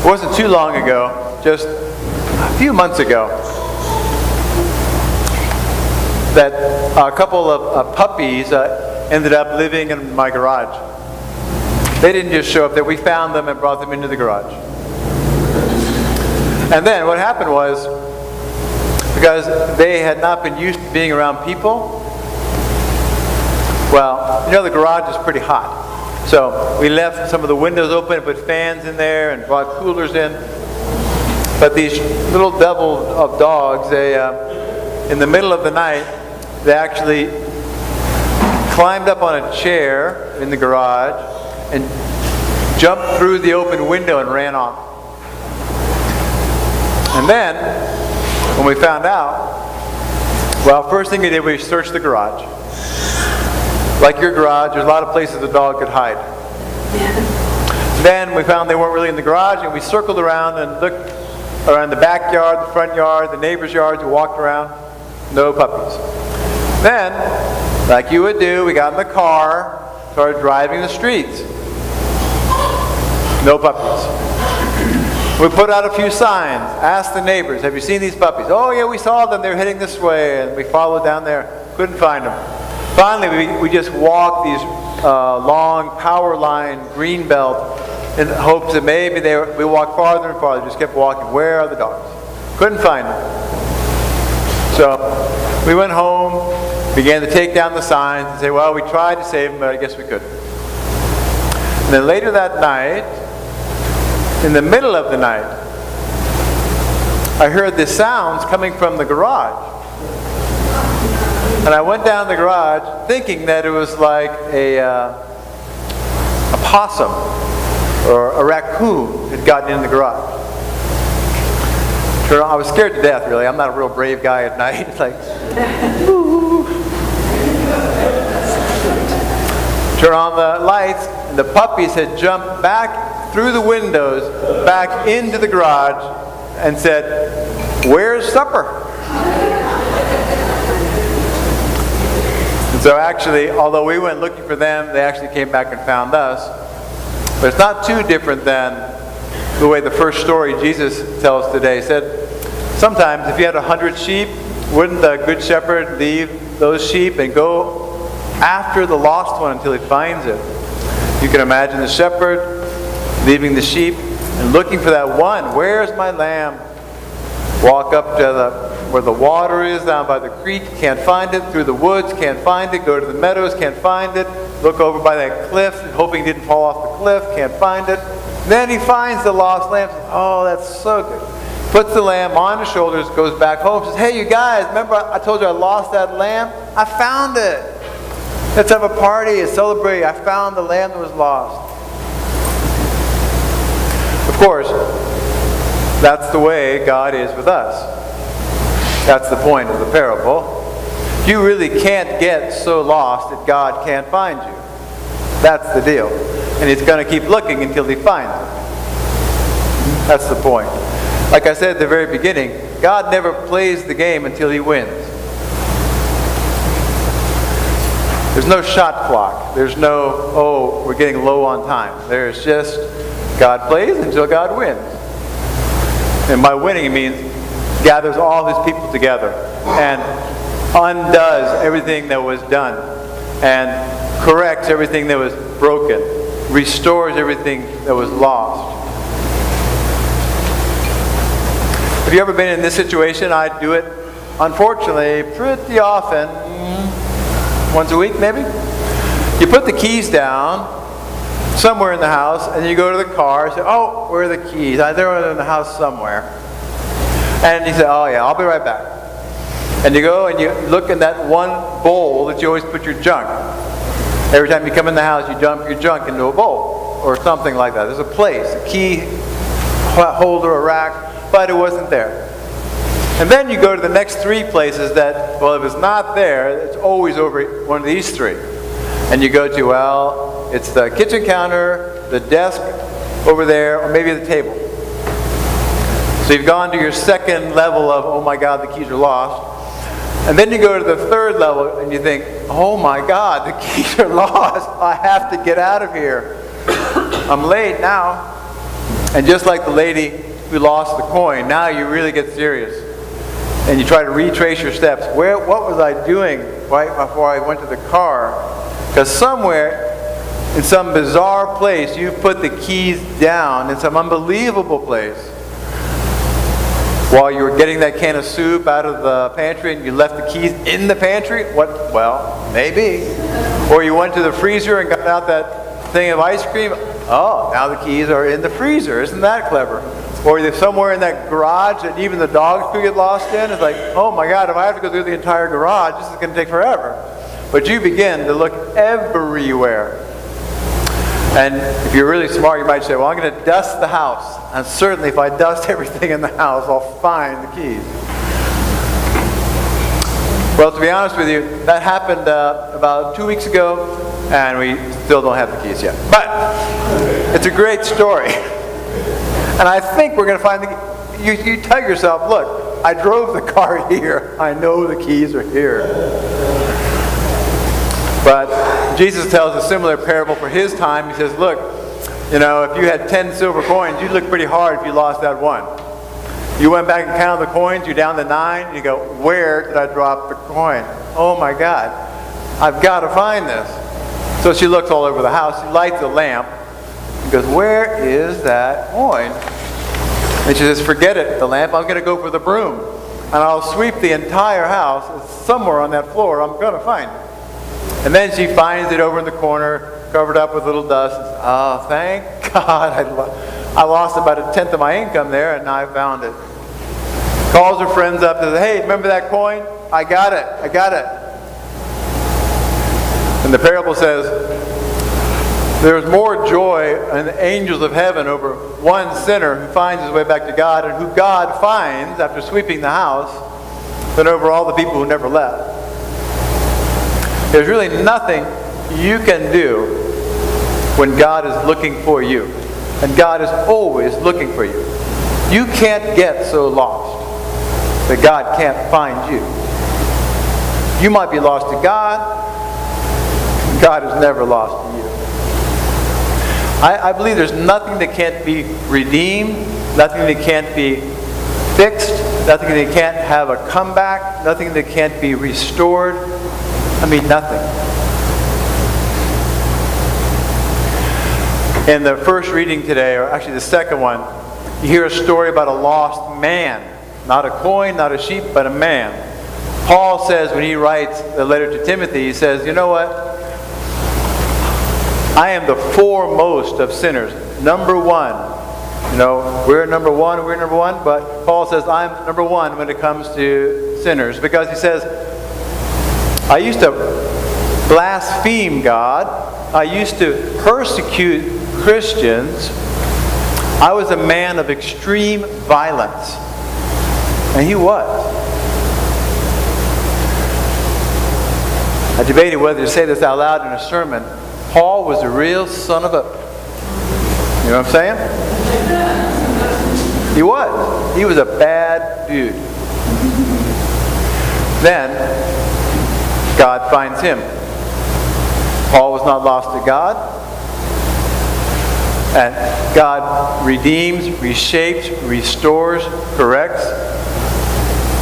wasn't too long ago, just a few months ago, that a couple of puppies ended up living in my garage. They didn't just show up there. We found them and brought them into the garage. And then what happened was, because they had not been used to being around people, well, you know the garage is pretty hot. So we left some of the windows open and put fans in there and brought coolers in. But these little devil of dogs, they, in the middle of the night, they actually climbed up on a chair in the garage and jumped through the open window and ran off. And then, when we found out, well, first thing we did, we searched the garage. Like your garage, there's a lot of places a dog could hide. Yeah. Then we found they weren't really in the garage, and we circled around and looked around the backyard, the front yard, the neighbor's yards. We walked around. No puppies. Then, like you would do, we got in the car, started driving the streets. No puppies. We put out a few signs, asked the neighbors, have you seen these puppies? Oh yeah, we saw them, they're heading this way, and we followed down there, couldn't find them. Finally, we just walked these long power line green belt in hopes that maybe we walked farther and farther, just kept walking. Where are the dogs? Couldn't find them. So we went home, began to take down the signs and say, well, we tried to save them, but I guess we couldn't. And then later that night, in the middle of the night, I heard the sounds coming from the garage. And I went down the garage thinking that it was like a possum or a raccoon had gotten in the garage. I was scared to death, really. I'm not a real brave guy at night. It's like, ooh. Turn on the lights, and the puppies had jumped back through the windows, back into the garage, and said, "Where's supper?" And so actually, although we went looking for them, they actually came back and found us. But it's not too different than the way the first story Jesus tells today. He said, sometimes if you had 100 sheep, wouldn't the good shepherd leave those sheep and go after the lost one until he finds it? You can imagine the shepherd leaving the sheep and looking for that one. Where's my lamb? Walk up to where the water is, down by the creek, can't find it. Through the woods, can't find it. Go to the meadows, can't find it. Look over by that cliff, hoping he didn't fall off the cliff, can't find it. Then he finds the lost lamb. Oh, that's so good. Puts the lamb on his shoulders, goes back home, says, hey, you guys, remember I told you I lost that lamb? I found it. Let's have a party and celebrate. I found the lamb that was lost. Of course, that's the way God is with us. That's the point of the parable. You really can't get so lost that God can't find you. That's the deal. And he's going to keep looking until he finds you. That's the point. Like I said at the very beginning, God never plays the game until he wins. There's no shot clock. There's no, oh, we're getting low on time. There's just, God plays until God wins. And by winning, it means gathers all his people together and undoes everything that was done and corrects everything that was broken, restores everything that was lost. Have you ever been in this situation? I do it, unfortunately, pretty often. Once a week, maybe? You put the keys down somewhere in the house, and you go to the car and say, oh, where are the keys? They're in the house somewhere. And you say, oh yeah, I'll be right back. And you go and you look in that one bowl that you always put your junk. Every time you come in the house, you dump your junk into a bowl or something like that. There's a place, a key holder, a rack, but it wasn't there. And then you go to the next three places that, well, if it's not there, it's always over one of these three. And you go to, well, it's the kitchen counter, the desk over there, or maybe the table. So you've gone to your second level of, oh my God, the keys are lost. And then you go to the third level and you think, oh my God, the keys are lost. I have to get out of here. I'm late now. And just like the lady who lost the coin, now you really get serious. And you try to retrace your steps. What was I doing right before I went to the car? Because somewhere, in some bizarre place, you put the keys down in some unbelievable place. While you were getting that can of soup out of the pantry and you left the keys in the pantry? What? Well, maybe. Or you went to the freezer and got out that thing of ice cream. Oh, now the keys are in the freezer. Isn't that clever? Or they're somewhere in that garage that even the dogs could get lost in. It's like, oh my God, if I have to go through the entire garage, this is going to take forever. But you begin to look everywhere. And if you're really smart, you might say, well, I'm going to dust the house. And certainly if I dust everything in the house, I'll find the keys. Well, to be honest with you, that happened about 2 weeks ago, and we still don't have the keys yet. But it's a great story. And I think we're going to find the keys. You tell yourself, look, I drove the car here. I know the keys are here. But Jesus tells a similar parable for his time. He says, look, if you had 10 silver coins, you'd look pretty hard if you lost that one. You went back and counted the coins, you're down to 9, and you go, where did I drop the coin? Oh my God, I've got to find this. So she looks all over the house, she lights a lamp, and goes, where is that coin? And she says, forget it, the lamp, I'm going to go for the broom. And I'll sweep the entire house. It's somewhere on that floor, I'm going to find it. And then she finds it over in the corner, covered up with little dust. Oh, thank God, I lost about 1/10 of my income there, and I found it. Calls her friends up and says, hey, remember that coin? I got it. And the parable says, there's more joy in the angels of heaven over one sinner who finds his way back to God and who God finds after sweeping the house than over all the people who never left. There's really nothing you can do when God is looking for you. And God is always looking for you. You can't get so lost that God can't find you. You might be lost to God. God is never lost to you. I believe there's nothing that can't be redeemed, nothing that can't be fixed, nothing that can't have a comeback, nothing that can't be restored. I mean, nothing. In the first reading today, or actually the second one, you hear a story about a lost man. Not a coin, not a sheep, but a man. Paul says when he writes the letter to Timothy, he says, you know what? I am the foremost of sinners. Number one. We're number one, but Paul says I'm number one when it comes to sinners. Because he says, I used to blaspheme God. I used to persecute Christians. I was a man of extreme violence. And he was. I debated whether to say this out loud in a sermon. Paul was a real son of a... You know what I'm saying? He was. He was a bad dude. Then, God finds him. Paul was not lost to God. And God redeems, reshapes, restores, corrects,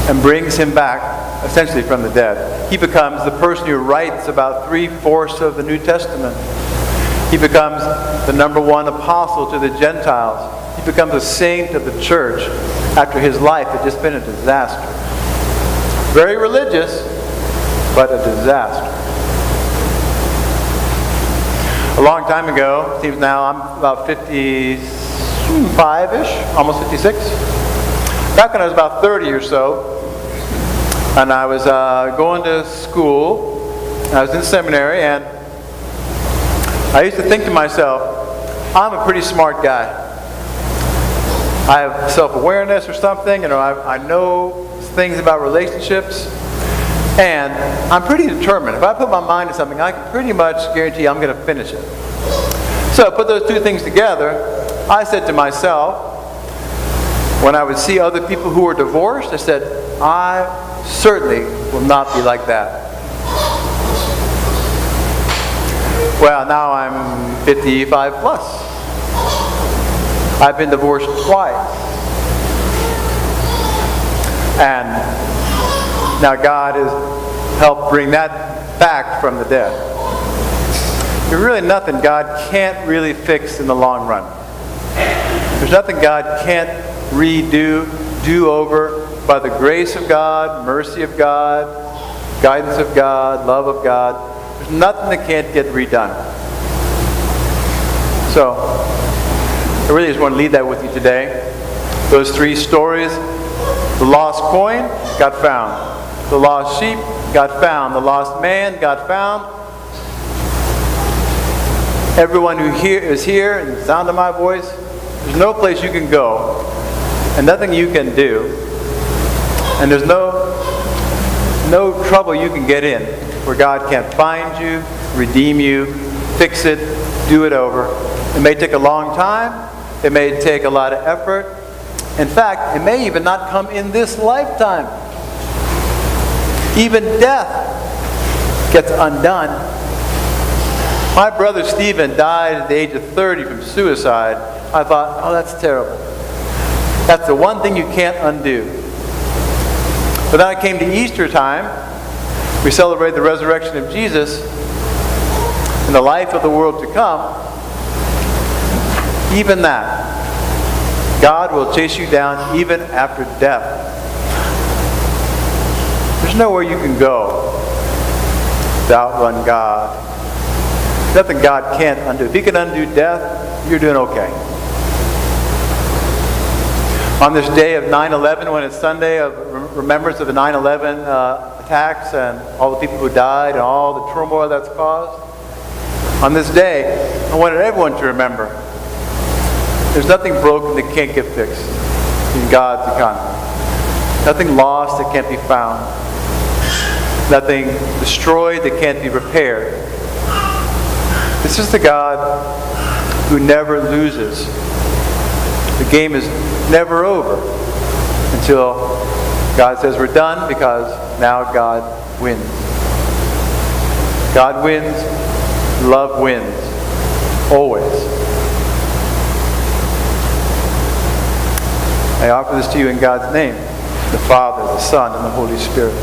and brings him back, essentially from the dead. He becomes the person who writes about 3/4 of the New Testament. He becomes the number one apostle to the Gentiles. He becomes a saint of the church after his life had just been a disaster. Very religious, but a disaster. A long time ago, it seems now I'm about 55-ish, almost 56. Back when I was about 30 or so, and I was going to school, I was in seminary, and I used to think to myself, I'm a pretty smart guy. I have self-awareness or something, I know things about relationships, and I'm pretty determined. If I put my mind to something, I can pretty much guarantee I'm going to finish it. So put those two things together, I said to myself, when I would see other people who were divorced, I said, I certainly will not be like that. Well, now I'm 55 plus. I've been divorced twice. And now God has helped bring that back from the dead. There's really nothing God can't really fix in the long run. There's nothing God can't do over by the grace of God, mercy of God, guidance of God, love of God. There's nothing that can't get redone. So, I really just want to leave that with you today. Those three stories: the lost coin got found, the lost sheep got found, the lost man got found. Everyone who is here, and the sound of my voice, there's no place you can go, and nothing you can do, and there's no trouble you can get in where God can't find you, redeem you, fix it, do it over. It may take a long time. It may take a lot of effort. In fact, it may even not come in this lifetime. Even death gets undone. My brother Stephen died at the age of 30 from suicide. I thought, oh, that's terrible. That's the one thing you can't undo. But then I came to Easter time. We celebrate the resurrection of Jesus and the life of the world to come. Even that, God will chase you down even after death. There's nowhere you can go to outrun God. Nothing God can't undo. If He can undo death, you're doing okay. On this day of 9/11, when it's Sunday of remembrance of the 9/11 attacks and all the people who died and all the turmoil that's caused, on this day, I wanted everyone to remember there's nothing broken that can't get fixed in God's economy. Nothing lost that can't be found. Nothing destroyed that can't be repaired. This is the God who never loses. The game is never over until God says we're done, because now God wins. God wins. Love wins. Always. I offer this to you in God's name, the Father, the Son, and the Holy Spirit.